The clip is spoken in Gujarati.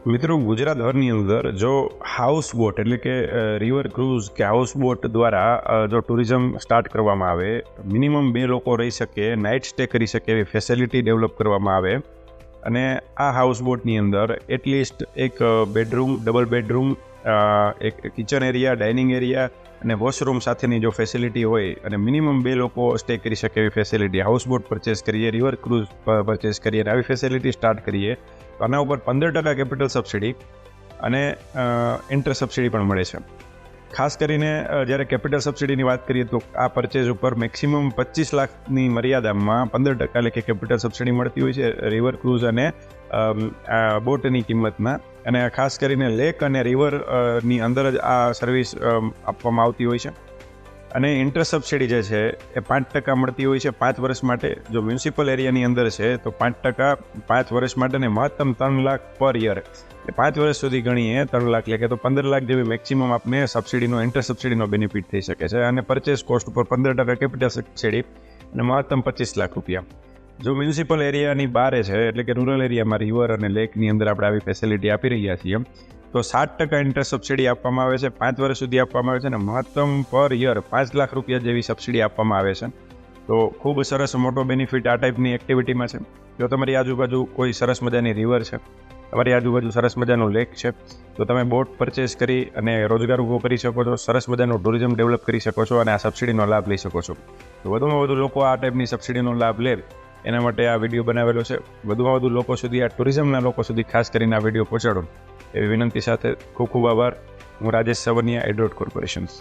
મિત્રો, ગુજરાતભરની અંદર જો હાઉસ બોટ એટલે કે રિવર ક્રૂઝ કે હાઉસ બોટ દ્વારા જો ટુરિઝમ સ્ટાર્ટ કરવામાં આવે, મિનિમમ 2 લોકો રહી શકે, નાઇટ સ્ટે કરી શકે એવી ફેસિલિટી ડેવલપ કરવામાં આવે અને આ હાઉસ બોટની અંદર એટલીસ્ટ એક બેડરૂમ, ડબલ બેડરૂમ, એક કિચન એરિયા, ડાઇનિંગ એરિયા અને વોશરૂમ સાથેની જો ફેસિલિટી હોય અને મિનિમમ 2 લોકો સ્ટે કરી શકે એવી ફેસિલિટી હાઉસ બોટ પરચેસ કરીએ, રિવર ક્રૂઝ પરચેસ કરીએ અને આવી ફેસિલિટી સ્ટાર્ટ કરીએ તો આના ઉપર 15% કેપિટલ સબસિડી અને ઇન્ટરેસ્ટ સબસિડી પણ મળે છે. ખાસ કરીને જ્યારે કેપિટલ સબસિડીની વાત કરીએ તો આ પરચેઝ ઉપર મેક્સિમમ 25 લાખની મર્યાદામાં 15% લેખે કેપિટલ સબસિડી મળતી હોય છે રિવર ક્રૂઝ અને બોટની કિંમતમાં. અને ખાસ કરીને લેક અને રિવરની અંદર જ આ સર્વિસ આપવામાં આવતી હોય છે. અને ઇન્ટરેસ્ટ સબસિડી જે છે એ 5% મળતી હોય છે 5 વર્ષ માટે. જો મ્યુનિસિપલ એરિયાની અંદર છે તો 5% 5 વર્ષ માટે ને મહત્તમ 3 લાખ પર યર. 5 વર્ષ સુધી ગણીએ 3 લાખ લેખે તો 15 લાખ જેવી મેક્સિમમ આપને સબસિડીનો, ઇન્ટરેસ્ટ સબસિડીનો બેનિફિટ થઈ શકે છે. અને પરચેસ કોસ્ટ ઉપર 15% કેપિટલ સબસિડી અને મહત્તમ 25 લાખ રૂપિયા. જો મ્યુનિસિપલ એરિયાની બહાર છે એટલે કે રૂરલ એરિયામાં રિવર અને લેકની અંદર આપણે આવી ફેસિલિટી આપી રહ્યા છીએ તો 7% ઇન્ટરેસ્ટ સબસિડી આપવામાં આવે છે, 5 વર્ષ સુધી આપવામાં આવે છે અને મહત્તમ પર યર 5 લાખ રૂપિયા જેવી સબસિડી આપવામાં આવે છે. તો ખૂબ સરસ મોટો બેનિફિટ આ ટાઈપની એક્ટિવિટીમાં છે. જો તમારી આજુબાજુ કોઈ સરસ મજાની રિવર છે, તમારી આજુબાજુ સરસ મજાનો લેક છે તો તમે બોટ પરચેસ કરી અને રોજગાર ઊભો કરી શકો છો, સરસ મજાનો ટુરિઝમ ડેવલપ કરી શકો છો અને આ સબસિડીનો લાભ લઈ શકો છો. તો વધુમાં વધુ લોકો આ ટાઈપની સબસિડીનો લાભ લે એના માટે આ વિડીયો બનાવેલો છે. વધુમાં વધુ લોકો સુધી, આ ટુરિઝમના લોકો સુધી ખાસ કરીને આ વિડીયો પહોંચાડો એવી વિનંતી સાથે ખૂબ ખૂબ આભાર. હું રાજેશ સવનિયા, એડ્રોટ કોર્પોરેશન્સ.